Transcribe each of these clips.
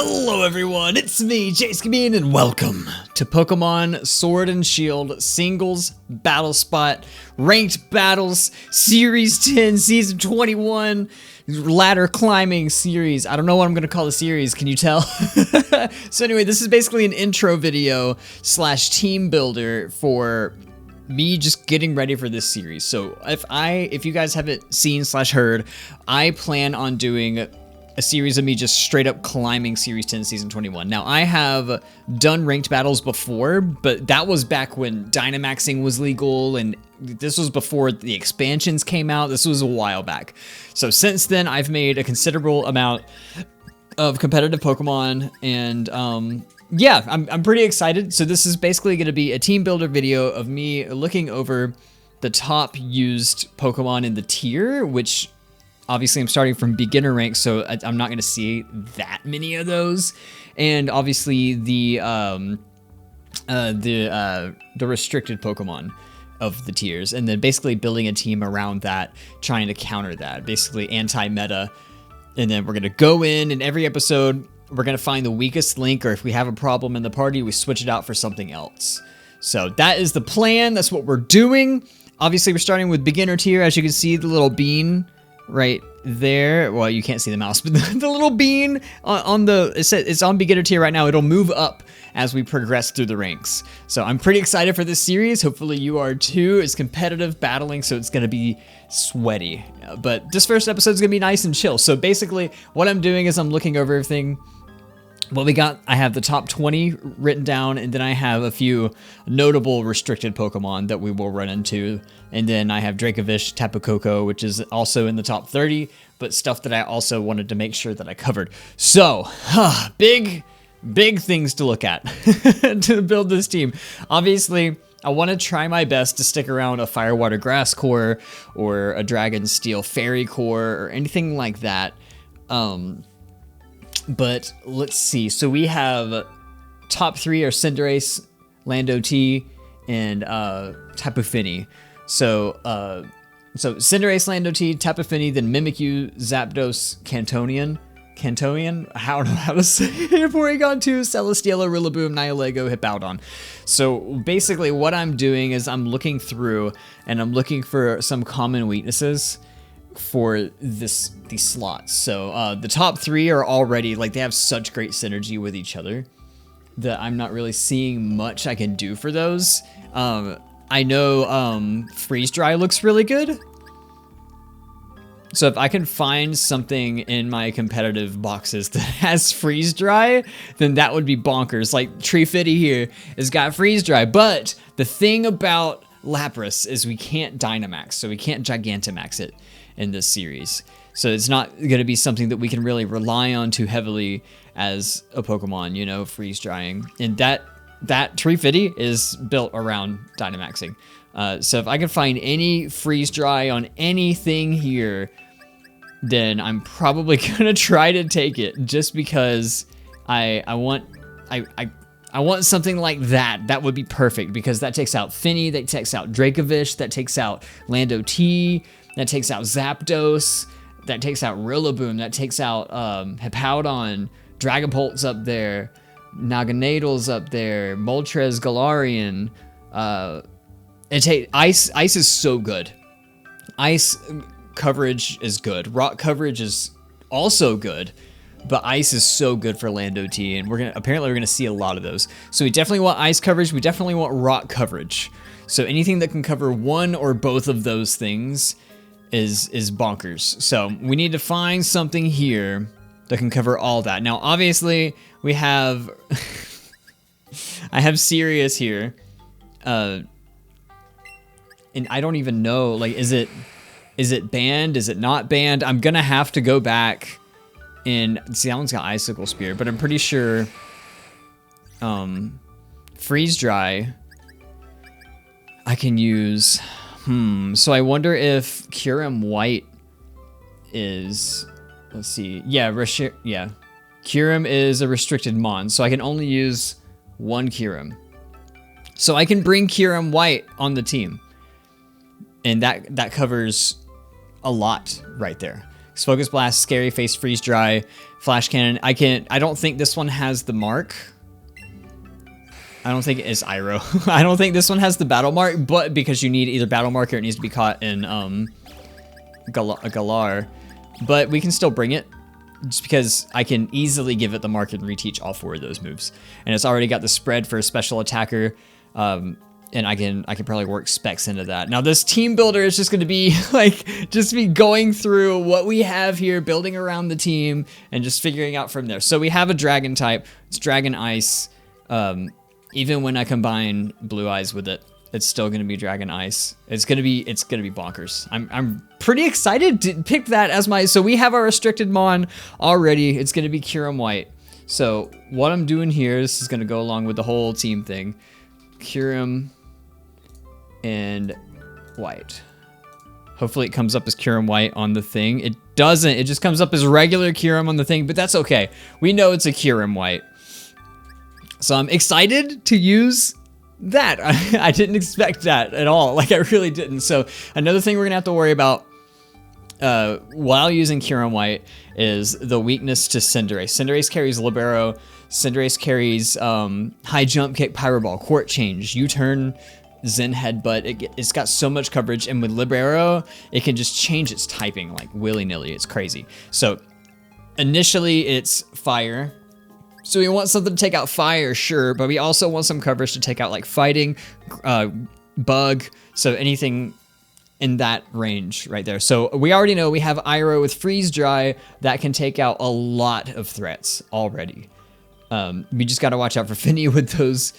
Hello everyone, it's me, JayskiBean, and welcome to Pokemon Sword and Shield Singles Battle Spot Ranked Battles Series 10 Season 21 Ladder Climbing Series. I don't know what I'm going to call the series, can you tell? So anyway, this is basically an intro video slash team builder for me just getting ready for this series. So if you guys haven't seen slash heard, I plan on doing a series of me just straight up climbing Series 10 Season 21. Now, I have done ranked battles before, but that was back when Dynamaxing was legal, and this was before the expansions came out. This was a while back. So since then, I've made a considerable amount of competitive Pokemon, and yeah, I'm pretty excited. So this is basically going to be a team builder video of me looking over the top used Pokemon in the tier, which obviously I'm starting from beginner rank, so I'm not going to see that many of those. And obviously the restricted Pokemon of the tiers, and then basically building a team around that, trying to counter that, basically anti-meta. And then we're going to go in every episode, we're going to find the weakest link, or if we have a problem in the party, we switch it out for something else. So that is the plan. That's what we're doing. Obviously, we're starting with beginner tier. As you can see, the little bean right there. Well, you can't see the mouse, but the little bean on the, it's on beginner tier right now. It'll move up as we progress through the ranks. So I'm pretty excited for this series. Hopefully you are too. It's competitive battling, so it's going to be sweaty. But this first episode is going to be nice and chill. So basically what I'm doing is I'm looking over everything. What we got, I have the top 20 written down, and then I have a few notable restricted Pokemon that we will run into. And then I have Dracovish, Tapu Koko, which is also in the top 30, but stuff that I also wanted to make sure that I covered. So, big things to look at to build this team. Obviously, I want to try my best to stick around a Firewater Grass core or a Dragon Steel Fairy core or anything like that. But let's see. So we have top 3 are Cinderace, Lando T, and Tapu Fini. So Cinderace, Lando T, Tapu Fini, then Mimikyu, Zapdos, Cantonian. I don't know how to say it. Porygon 2, Celestilla, Rillaboom, Nihilego, Hippowdon. So basically what I'm doing is I'm looking through and I'm looking for some common weaknesses for these slots. So the top 3 are already, like, they have such great synergy with each other that I'm not really seeing much I can do for those. I know Freeze Dry looks really good. So if I can find something in my competitive boxes that has Freeze Dry, then that would be bonkers. Like Treefitty here has got Freeze Dry, but the thing about Lapras is we can't Dynamax, so we can't Gigantamax it in this series. So it's not going to be something that we can really rely on too heavily as a Pokemon, you know, freeze drying. And that Treefitty is built around Dynamaxing. So if I can find any freeze dry on anything here, then I'm probably going to try to take it, just because I want something like that. That would be perfect, because that takes out Finny, that takes out Dracovish, that takes out Lando T, that takes out Zapdos, that takes out Rillaboom, that takes out Hippowdon, Dragapult's up there, Naganadal's up there, Moltres, Galarian. Ice is so good. Ice coverage is good. Rock coverage is also good, but ice is so good for Lando T, and apparently we're gonna see a lot of those. So we definitely want ice coverage. We definitely want rock coverage. So anything that can cover one or both of those things is bonkers. So we need to find something here that can cover all that. Now, obviously, we have I have Sirius here, and I don't even know, like, is it banned? Is it not banned? I'm gonna have to go back and see. That one's got Icicle Spear, but I'm pretty sure Freeze Dry I can use. So I wonder if Kyurem White is, let's see. Yeah, Kyurem is a restricted mon, so I can only use one Kyurem. So I can bring Kyurem White on the team, and that covers a lot right there. Focus Blast, Scary Face, Freeze Dry, Flash Cannon. I don't think this one has the mark. I don't think it's Iroh. I don't think this one has the battle mark, but because you need either battle mark or it needs to be caught in Galar. But we can still bring it, just because I can easily give it the mark and reteach all 4 of those moves. And it's already got the spread for a special attacker, and I can probably work specs into that. Now this team builder is just going to be like, just me going through what we have here, building around the team, and just figuring out from there. So we have a dragon type. It's Dragon Ice. Even when I combine Blue Eyes with it, it's still going to be Dragon Ice. It's going to be bonkers. I'm pretty excited to pick that as my, so we have our restricted mon already. It's going to be Kyurem White. So what I'm doing here, this is going to go along with the whole team thing. Kyurem and White. Hopefully it comes up as Kyurem White on the thing. It doesn't. It just comes up as regular Kyurem on the thing, but that's okay. We know it's a Kyurem White. So I'm excited to use that. I didn't expect that at all. Like, I really didn't. So another thing we're going to have to worry about while using Kyurem White is the weakness to Cinderace. Cinderace carries Libero. Cinderace carries High Jump Kick, Pyro Ball, Court Change, U-Turn, Zen Headbutt. It's got so much coverage, and with Libero, it can just change its typing like willy-nilly. It's crazy. So initially, it's Fire. So we want something to take out Fire, sure, but we also want some coverage to take out like Fighting, Bug, so anything in that range right there. So we already know we have Iroh with Freeze Dry that can take out a lot of threats already. We just got to watch out for Finny with those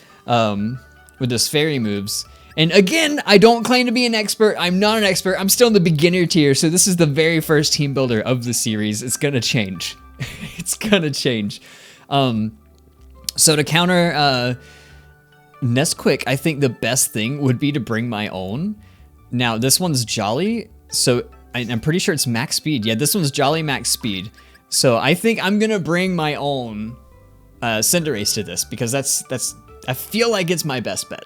fairy moves. And again, I don't claim to be an expert. I'm not an expert. I'm still in the beginner tier, so this is the very first team builder of the series. It's gonna change. It's gonna change. So to counter Nesquik, I think the best thing would be to bring my own. Now this one's Jolly, so I'm pretty sure it's max speed. Yeah, this one's Jolly max speed. So I think I'm gonna bring my own Cinderace to this, because I feel like it's my best bet.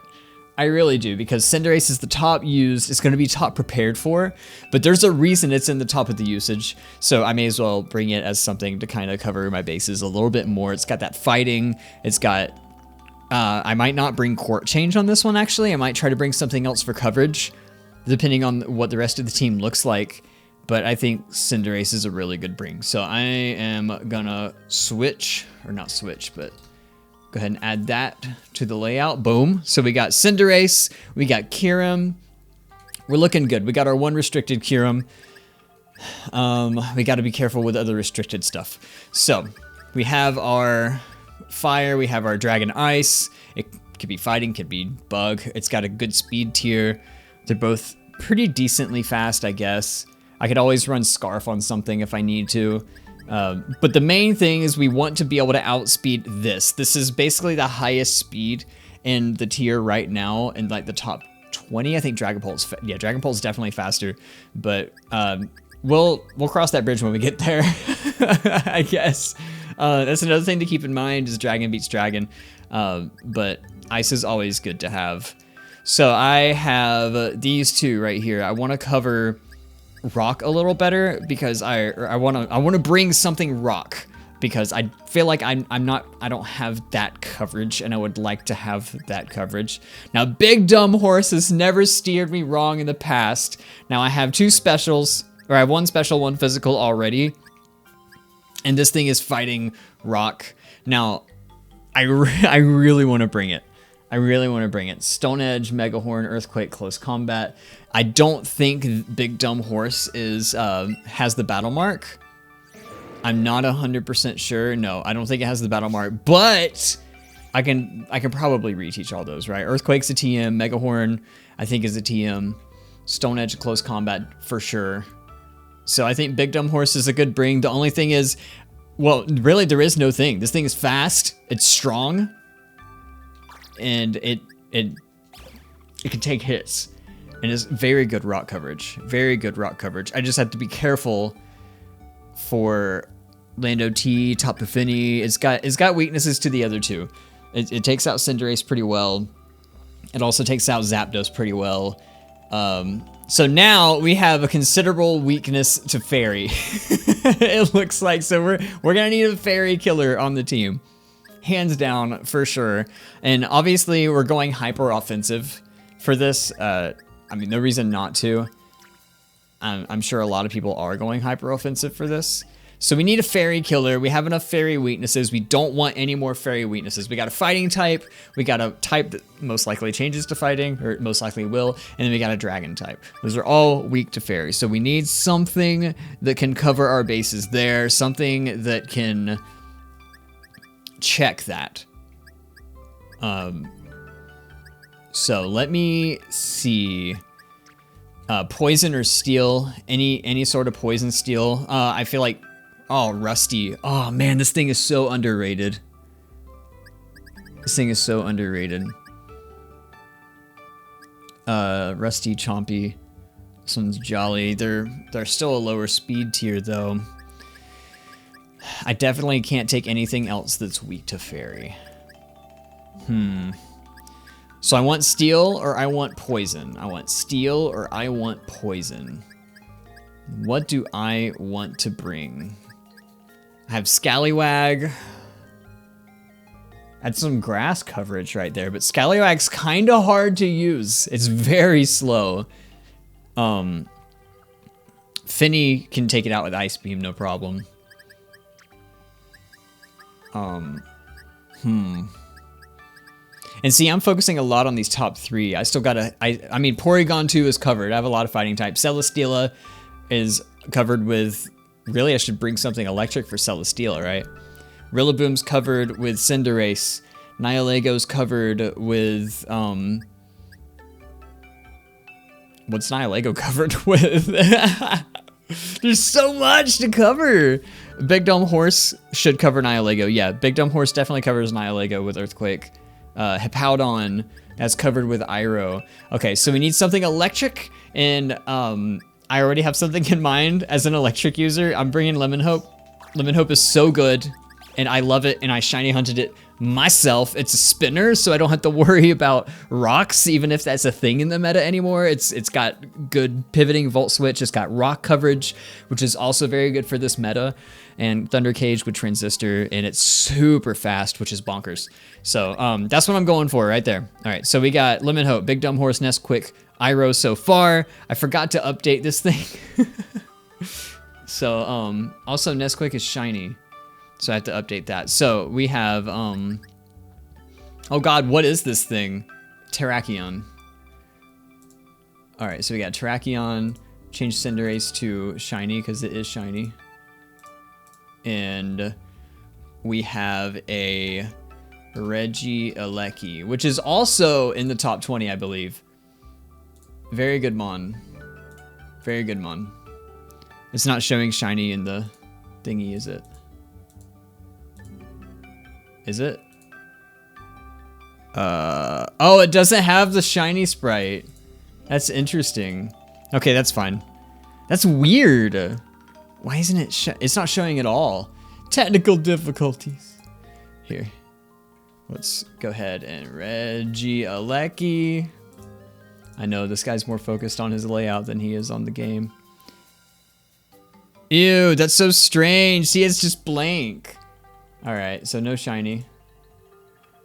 I really do, because Cinderace is the top used. It's going to be top prepared for, but there's a reason it's in the top of the usage. So I may as well bring it as something to kind of cover my bases a little bit more. It's got that fighting. It's got, I might not bring Court Change on this one, actually. I might try to bring something else for coverage, depending on what the rest of the team looks like. But I think Cinderace is a really good bring. So I am gonna switch, or not switch, but go ahead and add that to the layout. Boom. So we got Cinderace, we got Kyurem. We're looking good. We got our one restricted Kyurem. We got to be careful with other restricted stuff. So we have our Fire, we have our Dragon Ice. It could be Fighting, could be Bug. It's got a good speed tier. They're both pretty decently fast, I guess. I could always run Scarf on something if I need to. But the main thing is we want to be able to outspeed this. This is basically the highest speed in the tier right now, in like the top 20. I think Dragapult's, yeah, Dragapult's definitely faster, but we'll cross that bridge when we get there. I guess. That's another thing to keep in mind, is Dragon beats Dragon. But Ice is always good to have. So I have these two right here. I want to cover Rock a little better, because I want to bring something Rock, because I feel like I don't have that coverage, and I would like to have that coverage. Now, Big Dumb Horse has never steered me wrong in the past. Now I have two specials, or I have one special, one physical already, and this thing is fighting Rock. Now I really want to bring it. I really want to bring it. Stone Edge, Mega Horn, Earthquake, Close Combat. I don't think Big Dumb Horse is has the battle mark. I'm not 100% sure. No, I don't think it has the battle mark, but I can probably reteach all those, right? Earthquake's a TM, Mega Horn I think is a TM, Stone Edge, Close Combat for sure. So I think Big Dumb Horse is a good bring. The only thing is, well, really there is no thing. This thing is fast, it's strong, and it can take hits, and it's very good rock coverage. Very good rock coverage. I just have to be careful for Lando T, Tapu Fini. It's got weaknesses to the other two. It takes out Cinderace pretty well. It also takes out Zapdos pretty well. So now we have a considerable weakness to fairy. It looks like, so we're gonna need a fairy killer on the team. Hands down, for sure. And obviously we're going hyper offensive for this. I mean, no reason not to. I'm sure a lot of people are going hyper offensive for this. So we need a fairy killer. We have enough fairy weaknesses. We don't want any more fairy weaknesses. We got a fighting type. We got a type that most likely changes to fighting, or most likely will. And then we got a dragon type. Those are all weak to fairy. So we need something that can cover our bases there. Something that can check that. So let me see. Poison or steel. Any sort of poison steel. I feel like... Oh, rusty. Oh, man, this thing is so underrated. This thing is so underrated. Rusty, chompy. This one's jolly. They're still a lower speed tier, though. I definitely can't take anything else that's weak to fairy. So I want steel or I want poison. I want steel or I want poison. What do I want to bring? I have Scallywag. Had some grass coverage right there, but Scallywag's kind of hard to use. It's very slow. Finny can take it out with Ice Beam, no problem. And see, I'm focusing a lot on these top three. I still gotta, I mean, Porygon 2 is covered. I have a lot of fighting types. Celestilla is covered with, really, I should bring something electric for Celestilla, right? Rillaboom's covered with Cinderace. Nihilego covered with, what's Nihilego covered with? There's so much to cover. Big Dumb Horse should cover Nihilego. Yeah, Big Dumb Horse definitely covers Nihilego with Earthquake. Hippowdon that's covered with Iroh. Okay, so we need something electric, and I already have something in mind as an electric user. I'm bringing Lemon Hope. Lemon Hope is so good, and I love it, and I shiny hunted it myself. It's a spinner, so I don't have to worry about rocks, even if that's a thing in the meta anymore. It's got good pivoting Volt Switch. It's got rock coverage, which is also very good for this meta, and Thunder Cage with Transistor, and it's super fast, which is bonkers. So that's what I'm going for right there. All right, so we got Lemon Hope, Big Dumb Horse, Nesquik, Iroh so far. I forgot to update this thing. So also Nesquik is shiny. So I have to update that. So we have, oh god, what is this thing? Terrakion. All right, so we got Terrakion, change Cinderace to shiny because it is shiny. And we have a Regieleki, which is also in the top 20, I believe. Very good mon. Very good mon. It's not showing shiny in the thingy, is it? Is it? Oh, it doesn't have the shiny sprite. That's interesting. Okay, that's fine. That's weird. Why isn't it it's not showing at all. Technical difficulties. Here. Let's go ahead and Regieleki. I know this guy's more focused on his layout than he is on the game. Ew, that's so strange. See, it's just blank. Alright, so no shiny.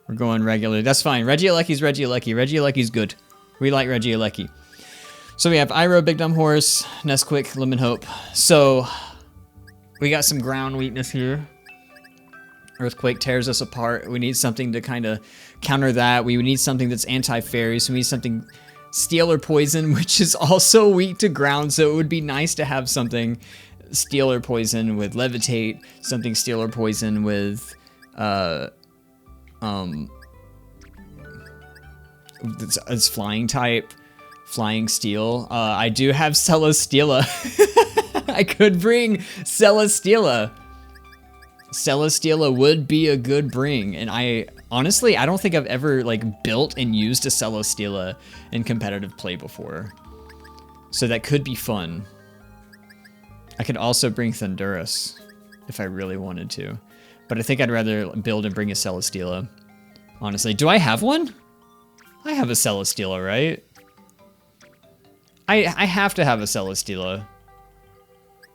We're going regular. That's fine. Regieleki's Regieleki. Regieleki's good. We like Regieleki. So we have Iroh, Big Dumb Horse, Nesquik, Lemon Hope. So we got some ground weakness here. Earthquake tears us apart. We need something to kind of counter that. We need something that's anti-fairy. So we need something steel or poison, which is also weak to ground. So it would be nice to have something steel or poison with levitate, something steel or poison with it's flying type, flying steel. I do have Celestilla. I could bring Celestilla. Celestilla would be a good bring, and I honestly don't think I've ever like built and used a Celestilla in competitive play before, so that could be fun. I could also bring Thundurus if I really wanted to, but I think I'd rather build and bring a Celestilla. Honestly, do I have one? I have a Celestilla, right? I have to have a Celestilla.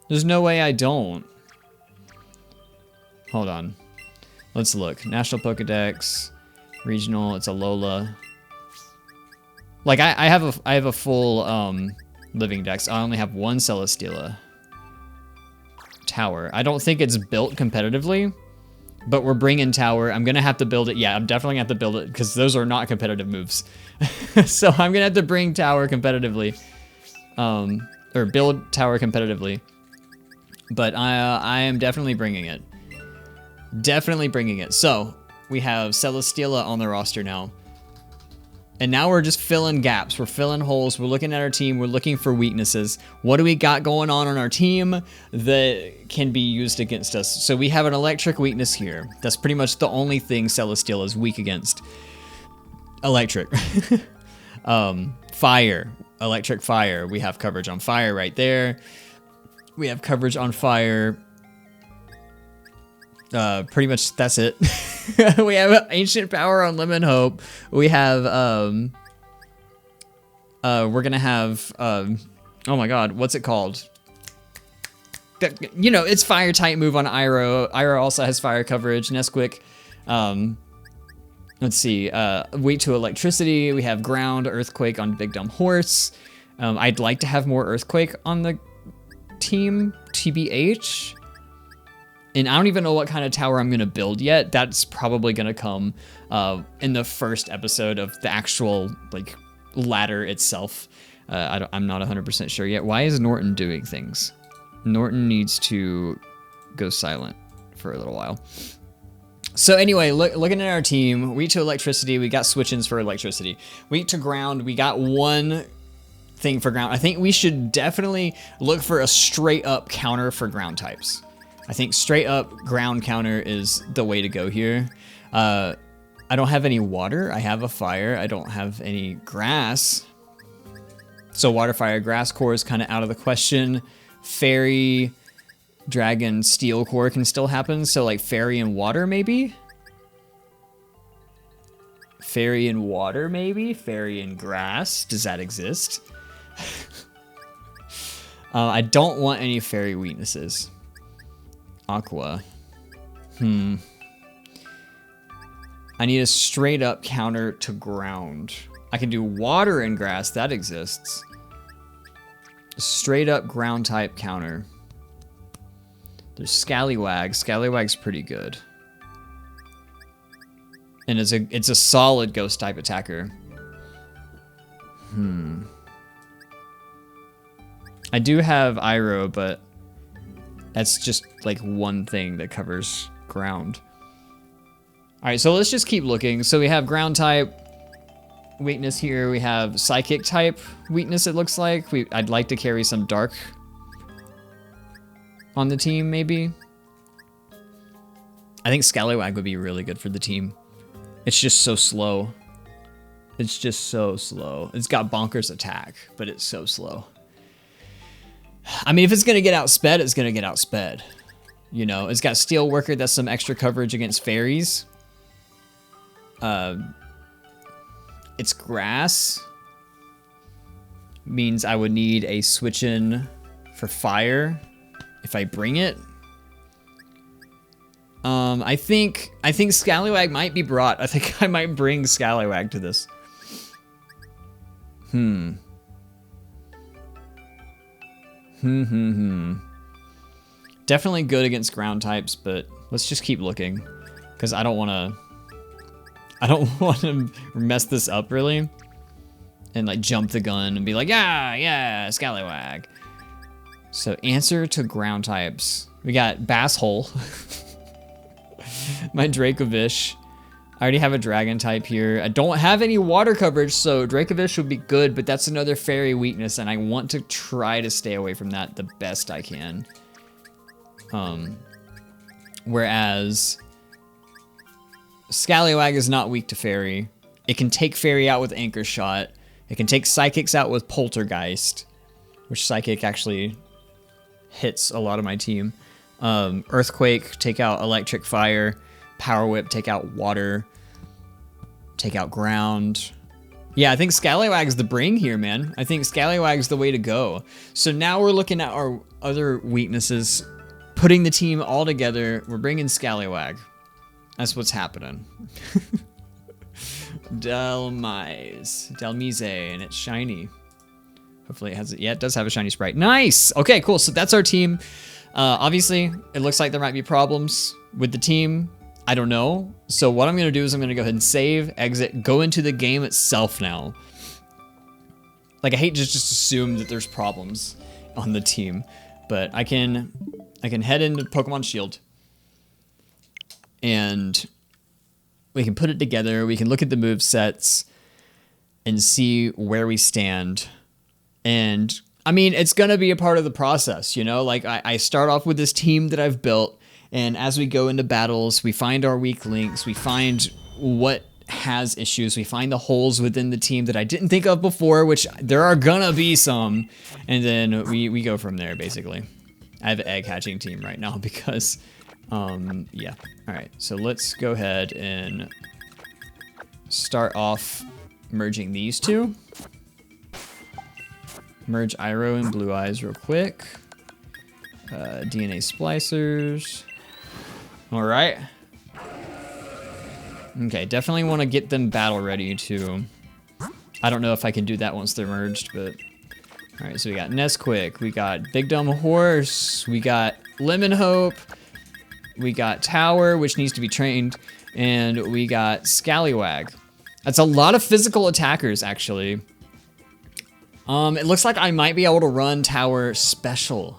There's no way I don't. Hold on. Let's look. National Pokedex. Regional. It's a Lola. Like, I have a full living dex. I only have one Celestilla. Tower. I don't think it's built competitively, but we're bringing Tower. I'm going to have to build it. Yeah, I'm definitely going to have to build it because those are not competitive moves. So I'm going to have to bring Tower competitively. Or build Tower competitively. But I am definitely bringing it. Definitely bringing it. So we have Celestilla on the roster now. And now we're just filling gaps. We're filling holes. We're looking at our team. We're looking for weaknesses. What do we got going on our team that can be used against us? So we have an electric weakness here. That's pretty much the only thing Celestilla is weak against. Electric. Fire. Electric fire. We have coverage on fire right there. We have coverage on fire. Pretty much that's it. We have ancient power on Lemon Hope. We have we're gonna have oh my god, what's it called? You know, it's fire type move on Iroh. Iroh also has fire coverage. Nesquik. Let's see. Weight to electricity. We have ground, earthquake on Big Dumb Horse. I'd like to have more earthquake on the team, TBH. And I don't even know what kind of tower I'm going to build yet. That's probably going to come in the first episode of the actual like ladder itself. I'm not 100% sure yet. Why is Norton doing things? Norton needs to go silent for a little while. So anyway, looking at our team, weak to electricity, we got switch-ins for electricity. Weak to ground, we got one thing for ground. I think we should definitely look for a straight up counter for ground types. I think straight up ground counter is the way to go here. I don't have any water. I have a fire. I don't have any grass. So water, fire, grass core is kind of out of the question. Fairy, dragon, steel core can still happen. So like fairy and water maybe? Fairy and water maybe? Fairy and grass? Does that exist? I don't want any fairy weaknesses. Aqua. I need a straight up counter to ground. I can do water and grass. That exists. Straight up ground type counter. There's Scallywag. Scallywag's pretty good. And it's a solid ghost type attacker. I do have Iroh, but that's just like one thing that covers ground. All right, so let's just keep looking. So we have ground type weakness here. We have psychic type weakness, it looks like. I'd like to carry some dark on the team, maybe. I think Scallywag would be really good for the team. It's just so slow. It's just so slow. It's got bonkers attack, but it's so slow. I mean, if it's going to get outsped, it's going to get outsped. You know, it's got Steel Worker. That's some extra coverage against fairies. It's grass. Means I would need a switch in for fire if I bring it. I think Scallywag might be brought. I think I might bring Scallywag to this. Definitely good against ground types, but let's just keep looking because I don't want to mess this up really and like jump the gun and be like, yeah, Scallywag. So answer to ground types. We got Bass Hole. My Dracovish. I already have a dragon type here. I don't have any water coverage, so Dracovish would be good, but that's another fairy weakness, and I want to try to stay away from that the best I can. Whereas Scallywag is not weak to fairy. It can take fairy out with Anchor Shot. It can take psychics out with Poltergeist, which psychic actually hits a lot of my team. Earthquake, take out electric fire. Power Whip, take out water. Take out ground. Yeah, I think Scallywag's the brain here, man. I think Scallywag's the way to go. So now we're looking at our other weaknesses, putting the team all together. We're bringing Scallywag. That's what's happening. Delmise, and it's shiny. Hopefully it has it. Yeah, it does have a shiny sprite. Nice. Okay, cool. So that's our team. Obviously, it looks like there might be problems with the team. I don't know. So what I'm going to do is I'm going to go ahead and save, exit, go into the game itself now. Like, I hate to just assume that there's problems on the team, but I can head into Pokemon Shield and we can put it together. We can look at the move sets and see where we stand. And I mean, it's going to be a part of the process, you know, like I start off with this team that I've built. And as we go into battles, we find our weak links, we find what has issues, we find the holes within the team that I didn't think of before, which there are gonna be some, and then we go from there, basically. I have an egg hatching team right now because, yeah. All right, so let's go ahead and start off merging these two. Merge Iroh and Blue Eyes real quick. DNA splicers. All right. Okay, definitely want to get them battle ready too. I don't know if I can do that once they're merged, but... All right, so we got Nesquik, we got Big Dumb Horse, we got Lemon Hope, we got Tower, which needs to be trained, and we got Scallywag. That's a lot of physical attackers, actually. It looks like I might be able to run Tower Special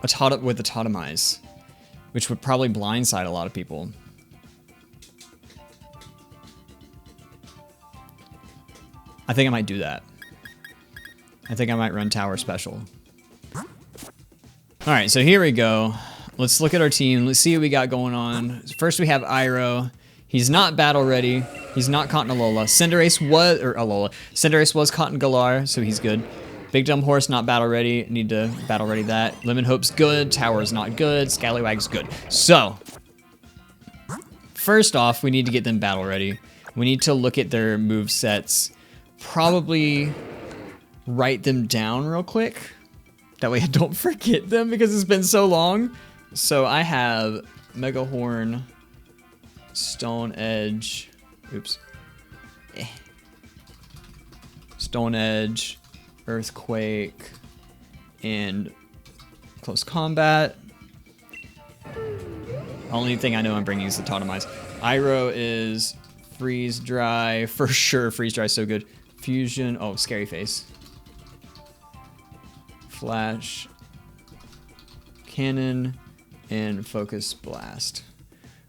with the Totemise, which would probably blindside a lot of people. I think I might do that. I think I might run Tower Special. All right, so here we go. Let's look at our team. Let's see what we got going on. First, we have Iroh. He's not battle ready. He's not caught in Alola. Cinderace was caught in Galar, so he's good. Big Dumb Horse, not battle ready. Need to battle ready that. Lemon Hope's good. Tower's not good. Scallywag's good. So, first off, we need to get them battle ready. We need to look at their move sets. Probably write them down real quick. That way I don't forget them because it's been so long. So I have Mega Horn, Stone Edge. Oops. Stone Edge, Earthquake, and Close Combat. Only thing I know I'm bringing is the Totemise. Iroh is Freeze Dry. For sure, Freeze Dry is so good. Fusion. Oh, Scary Face. Flash. Cannon. And Focus Blast.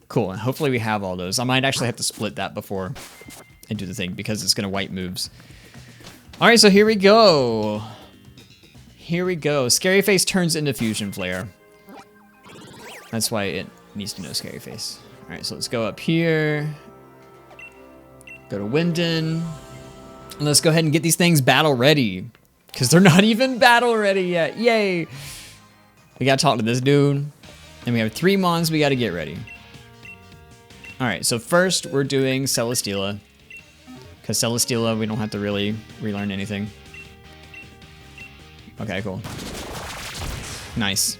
Cool. And hopefully we have all those. I might actually have to split that before I do the thing because it's going to wipe moves. All right, so here we go. Here we go. Scary Face turns into Fusion Flare. That's why it needs to know Scary Face. All right, so let's go up here. Go to Winden. And let's go ahead and get these things battle ready. Because they're not even battle ready yet. Yay. We got to talk to this dude. And we have 3 mons we got to get ready. All right, so first we're doing Celestilla. Because Celestilla, we don't have to really relearn anything. Okay, cool. Nice.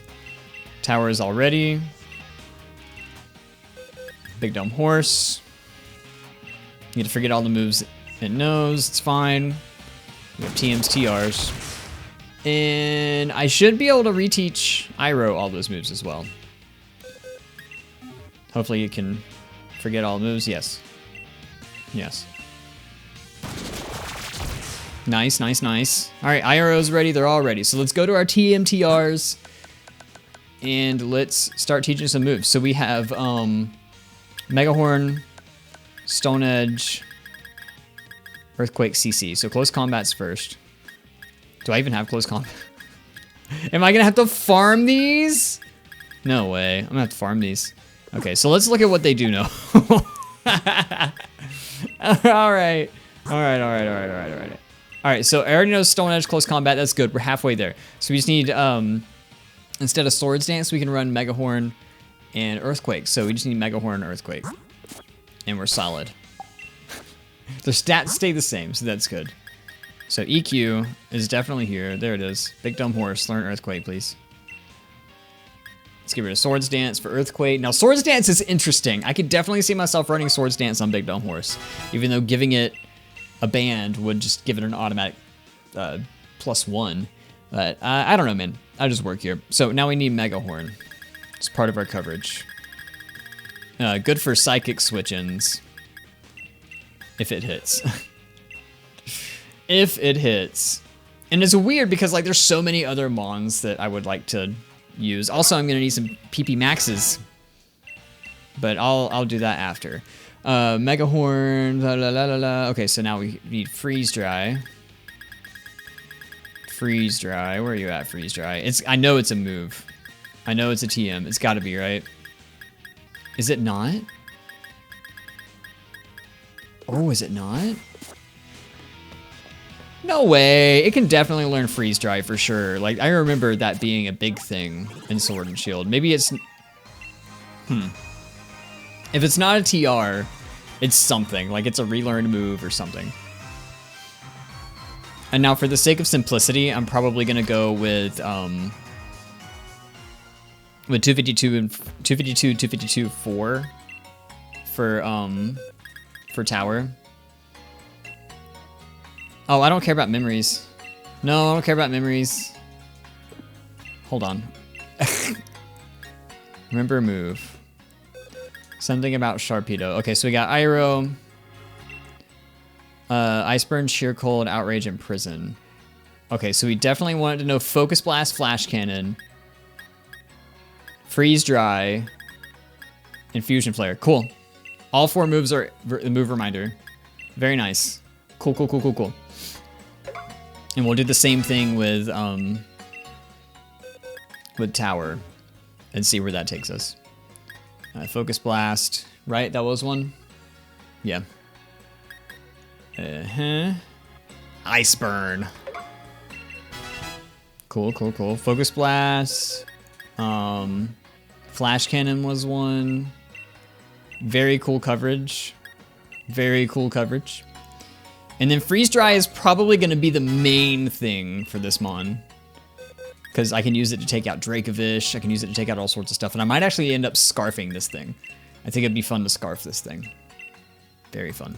Tower is all ready. Big Dumb Horse. You get to forget all the moves it knows. It's fine. We have TMs, TRs. And I should be able to reteach Iroh all those moves as well. Hopefully you can forget all the moves. Yes. Yes. Nice, nice, nice. All right, Iroh's ready. They're all ready. So let's go to our TMTRs and let's start teaching some moves. So we have Mega Horn, Stone Edge, Earthquake, CC. So close combat's first. Do I even have close combat? Am I gonna have to farm these? No way. I'm gonna have to farm these. Okay, so let's look at what they do know. Alright. Alright, so I already know Stone Edge, close combat. That's good. We're halfway there. So we just need, instead of Swords Dance, we can run Mega Horn and Earthquake. So we just need Mega Horn and Earthquake. And we're solid. The stats stay the same, so that's good. So EQ is definitely here. There it is. Big Dumb Horse. Learn Earthquake, please. Let's get rid of Swords Dance for Earthquake. Now, Swords Dance is interesting. I could definitely see myself running Swords Dance on Big Dumb Horse, even though giving it a band would just give it an automatic +1. But I don't know, man. I just work here. So now we need Mega Horn. It's part of our coverage. Good for Psychic switch-ins. If it hits. If it hits. And it's weird because like there's so many other mons that I would like to use. Also, I'm gonna need some PP maxes, but I'll do that after. Mega Horn, la la la la la. Okay, so now we need Freeze Dry. Freeze Dry, where are you at, Freeze Dry? I know it's a move. I know it's a TM. It's got to be, right? Is it not? Oh, is it not? No way. It can definitely learn Freeze Dry for sure. Like, I remember that being a big thing in Sword and Shield. Maybe it's... If it's not a TR, it's something. Like, it's a relearned move or something. And now, for the sake of simplicity, I'm probably going to go with 252 and 252, 4 for Tower. Oh, I don't care about memories. No, I don't care about memories. Hold on. Remember a move. Something about Sharpedo. Okay, so we got Iroh, Iceburn, Sheer Cold, Outrage, and Prison. Okay, so we definitely wanted to know Focus Blast, Flash Cannon, Freeze Dry, and Fusion Flare. Cool. All 4 moves are a move reminder. Very nice. Cool, cool, cool, cool, cool. And we'll do the same thing with Tower and see where that takes us. Focus Blast, right? That was one? Yeah. Iceburn. Cool, cool, cool. Focus Blast. Flash Cannon was one. Very cool coverage. Very cool coverage. And then Freeze Dry is probably going to be the main thing for this mon. Because I can use it to take out Dracovish. I can use it to take out all sorts of stuff. And I might actually end up scarfing this thing. I think it'd be fun to scarf this thing. Very fun.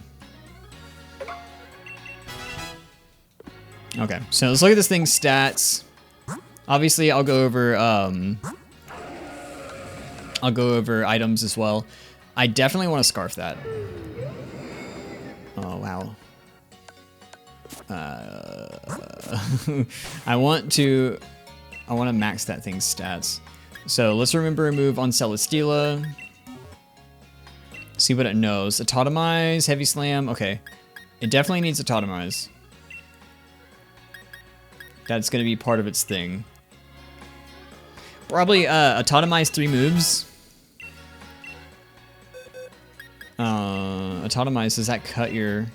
Okay, so let's look at this thing's stats. Obviously, I'll go over items as well. I definitely want to scarf that. Oh, wow. I want to max that thing's stats. So let's remember a move on Celestilla. See what it knows. Autotomize, Heavy Slam. Okay. It definitely needs Autotomize. That's going to be part of its thing. Probably Autotomize 3 moves. Autotomize, does that cut your...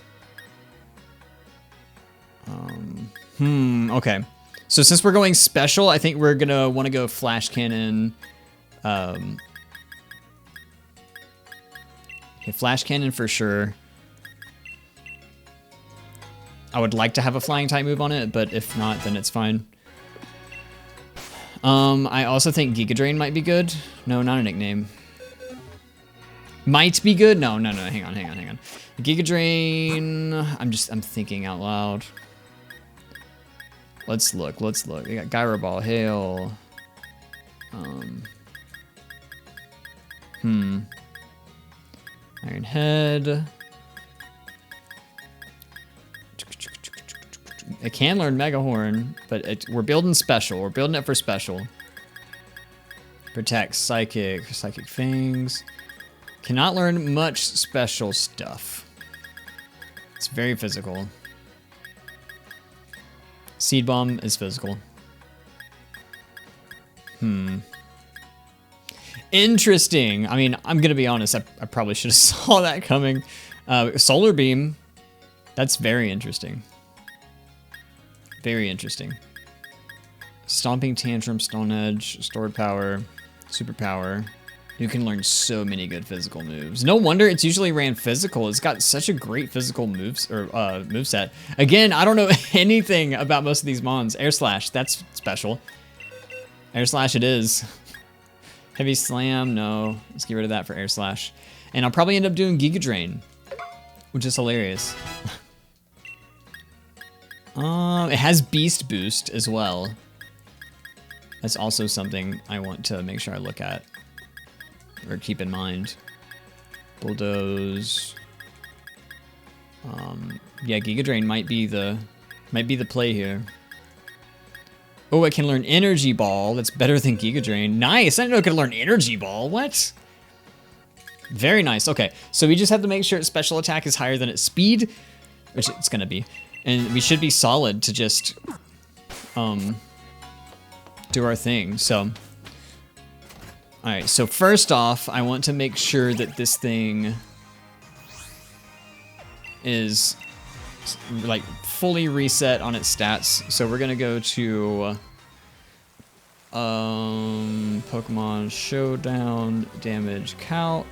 okay. So since we're going special, I think we're gonna want to go Flash Cannon. Okay, Flash Cannon for sure. I would like to have a flying type move on it, but if not, then it's fine. I also think Giga Drain might be good. No, not a nickname. Might be good? No, hang on. Giga Drain, I'm thinking out loud. Let's look. We got Gyro Ball, Hail. Iron Head. It can learn Mega Horn, but we're building special. We're building it for special. Protect, Psychic Fangs. Cannot learn much special stuff. It's very physical. Seed Bomb is physical. Interesting. I mean, I'm gonna be honest. I probably should have saw that coming. Solar Beam. That's very interesting. Very interesting. Stomping Tantrum, Stone Edge, Stored Power, Superpower, You can learn so many good physical moves. No wonder it's usually ran physical. It's got such a great physical moves or moveset. Again, I don't know anything about most of these mons. Air Slash, that's special. Air Slash it is. Heavy Slam, no. Let's get rid of that for Air Slash. And I'll probably end up doing Giga Drain, which is hilarious. It has Beast Boost as well. That's also something I want to make sure I look at or keep in mind. Bulldoze. Yeah, Giga Drain might be the play here. Oh, I can learn Energy Ball. That's better than Giga Drain. Nice. I didn't know I could learn Energy Ball. What? Very nice. Okay, so we just have to make sure its special attack is higher than its speed, which it's gonna be, and we should be solid to just do our thing. So, all right. So first off, I want to make sure that this thing is like fully reset on its stats. So we're gonna go to Pokemon Showdown damage calc,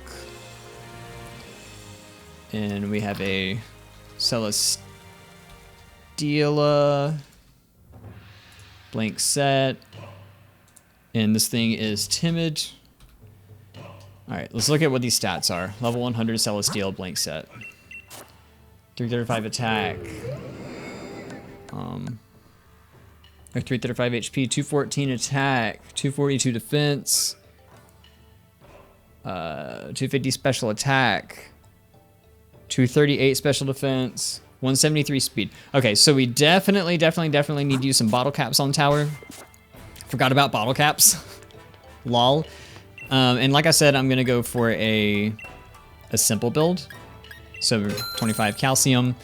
and we have a Celestilla blank set, and this thing is timid. All right, let's look at what these stats are. Level 100 Celestilla blank set. 335 attack. Or 335 HP, 214 attack, 242 defense, 250 special attack, 238 special defense, 173 speed. Okay, so we definitely need to use some bottle caps on tower. Forgot about bottle caps. Lol. And like I said, I'm gonna go for a simple build. So 25 calcium,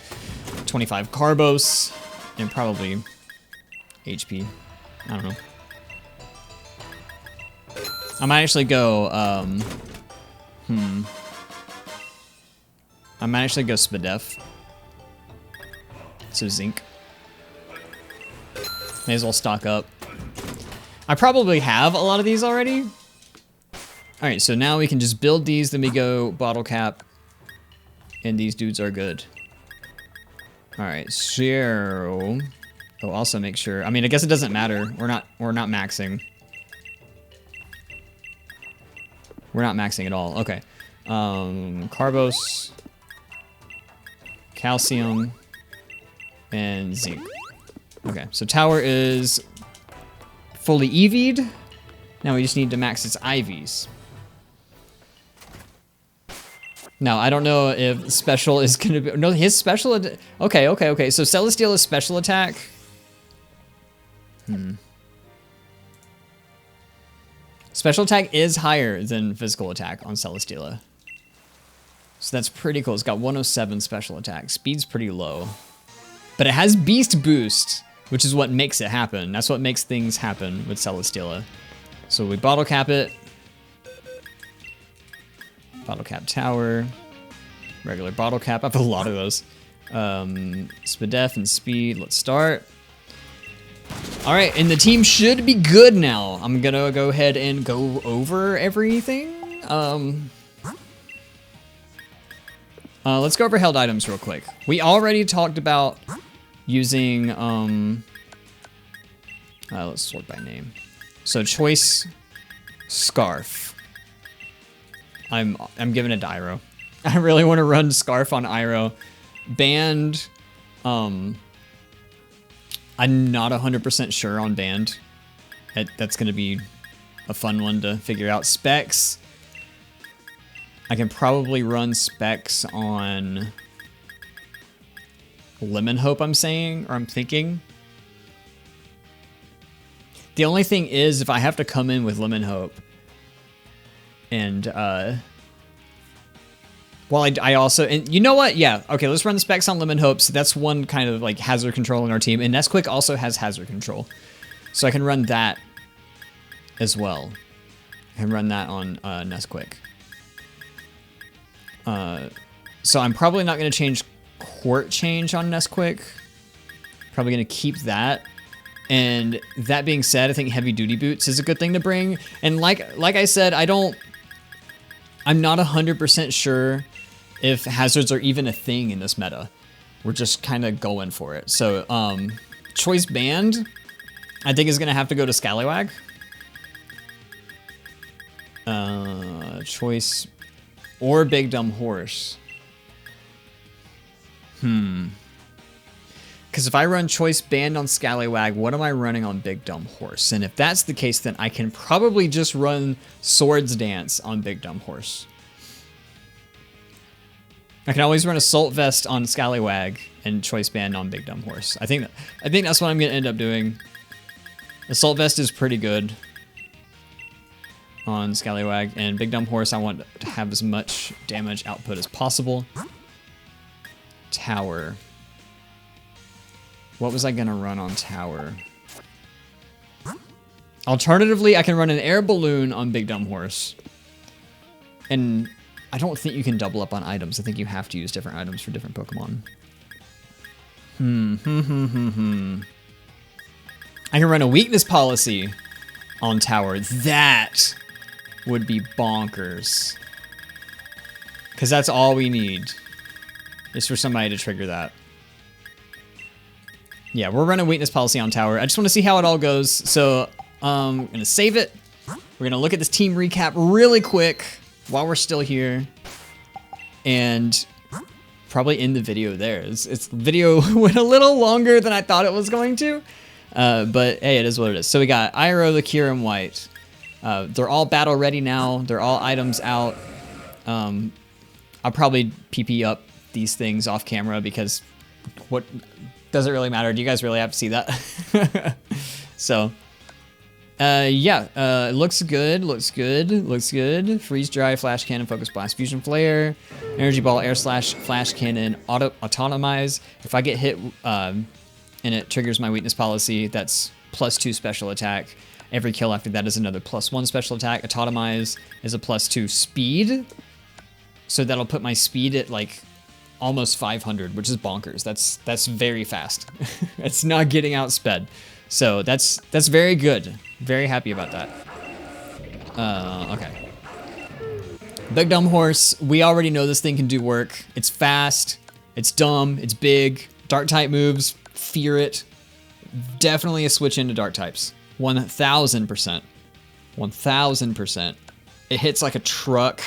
25 carbos, and probably HP. I don't know. I might actually go, I might actually go Spadef. So zinc. May as well stock up. I probably have a lot of these already. All right, so now we can just build these, then we go bottle cap, and these dudes are good. All right, so oh, also make sure. I mean, I guess it doesn't matter. We're not maxing. We're not maxing at all. Okay, carbos, calcium, and zinc. Okay, so tower is fully EV'd. Now we just need to max its IVs. Now, I don't know if special is gonna be, no, his special, okay. So Celestilla's special attack. Special attack is higher than physical attack on Celestilla. So that's pretty cool. It's got 107 special attack. Speed's pretty low. But it has Beast Boost, which is what makes it happen. That's what makes things happen with Celestilla. So we bottle cap it. Bottle cap tower. Regular bottle cap. I have a lot of those. Spadef and speed. Let's start. All right, and the team should be good now. I'm gonna go ahead and go over everything. Let's go over held items real quick. We already talked about using, let's sort by name. So choice Scarf. I'm giving it to Iroh. I really want to run Scarf on Iroh. Band, I'm not 100% sure on Band. That's going to be a fun one to figure out. Specs, I can probably run Specs on Lemon Hope, I'm thinking. The only thing is, if I have to come in with Lemon Hope, and, well, I also, and you know what? Yeah, okay, let's run the Specs on Lemon Hope. So that's one kind of like hazard control in our team. And Nesquik also has hazard control. So I can run that as well. I can run that on Nesquik. So I'm probably not going to change Court Change on Nesquik. Probably going to keep that. And that being said, I think Heavy Duty Boots is a good thing to bring. And like I said, I don't I'm not 100% sure if hazards are even a thing in this meta. We're just kind of going for it. So, choice band, I think is going to have to go to Scallywag. Choice or Big Dumb Horse. Because if I run choice band on Scallywag, what am I running on Big Dumb Horse? And if that's the case, then I can probably just run Swords Dance on Big Dumb Horse. I can always run Assault Vest on Scallywag and choice band on Big Dumb Horse. I think that's what I'm gonna end up doing. Assault Vest is pretty good on Scallywag, and Big Dumb Horse I want to have as much damage output as possible. Tower. What was I gonna run on Tower? Alternatively, I can run an air balloon on Big Dumb Horse. And I don't think you can double up on items. I think you have to use different items for different Pokemon. I can run a weakness policy on Tower. That would be bonkers. Because that's all we need. Is for somebody to trigger that. Yeah, we're running weakness policy on Tower. I just want to see how it all goes. So, I'm going to save it. We're going to look at this team recap really quick while we're still here. And probably end the video there. It's video went a little longer than I thought it was going to. But hey, it is what it is. So we got Iroh, the Kyurem White. They're all battle ready now. They're all items out. I'll probably PP up these things off camera because what does it really matter? Do you guys really have to see that? So, yeah, looks good, looks good, looks good. Freeze Dry, Flash Cannon, Focus Blast, Fusion Flare, Energy Ball, Air Slash, Flash Cannon, Autonomize. If I get hit and it triggers my weakness policy, that's +2 special attack. Every kill after that is another +1 special attack. Autonomize is a +2 speed. So that'll put my speed at like almost 500, which is bonkers. That's very fast. It's not getting outsped. So that's very good. Very happy about that. Okay. Big Dumb Horse. We already know this thing can do work. It's fast. It's dumb. It's big. Dark type moves. Fear it. Definitely a switch into dark types. 1000%. 1000%. It hits like a truck.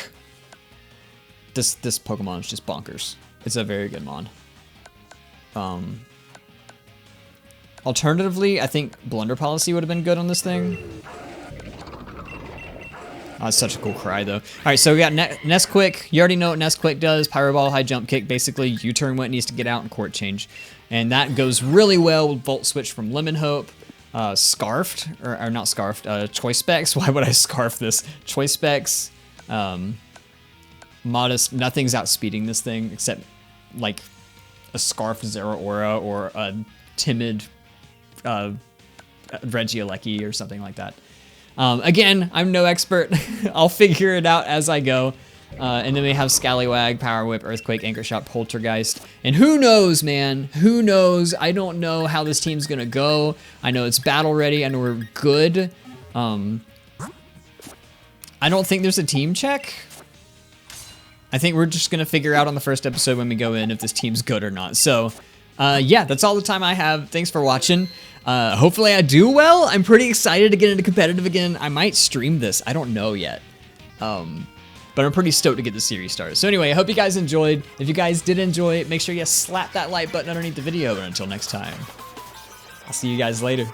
This Pokemon is just bonkers. It's a very good mon. Alternatively, I think Blunder Policy would have been good on this thing. Oh, that's such a cool cry, though. All right, so we got Nesquik. You already know what Nesquik does. Pyro Ball, High Jump Kick. Basically, U-turn when it needs to get out and Court Change. And that goes really well with Volt Switch from Lemon Hope. Scarfed, or not Scarfed, Choice Specs. Why would I scarf this? Choice Specs. Modest, nothing's outspeeding this thing except like a Scarf Zeraora or a timid Regieleki or something like that. Again, I'm no expert. I'll figure it out as I go. And then we have Scallywag, Power Whip, Earthquake, Anchor Shot, Poltergeist. And who knows, man? Who knows? I don't know how this team's gonna go. I know it's battle ready. I know we're good. I don't think there's a team check. I think we're just going to figure out on the first episode when we go in if this team's good or not. So, yeah, that's all the time I have. Thanks for watching. Hopefully I do well. I'm pretty excited to get into competitive again. I might stream this. I don't know yet. But I'm pretty stoked to get the series started. So anyway, I hope you guys enjoyed. If you guys did enjoy, make sure you slap that like button underneath the video. And until next time, I'll see you guys later.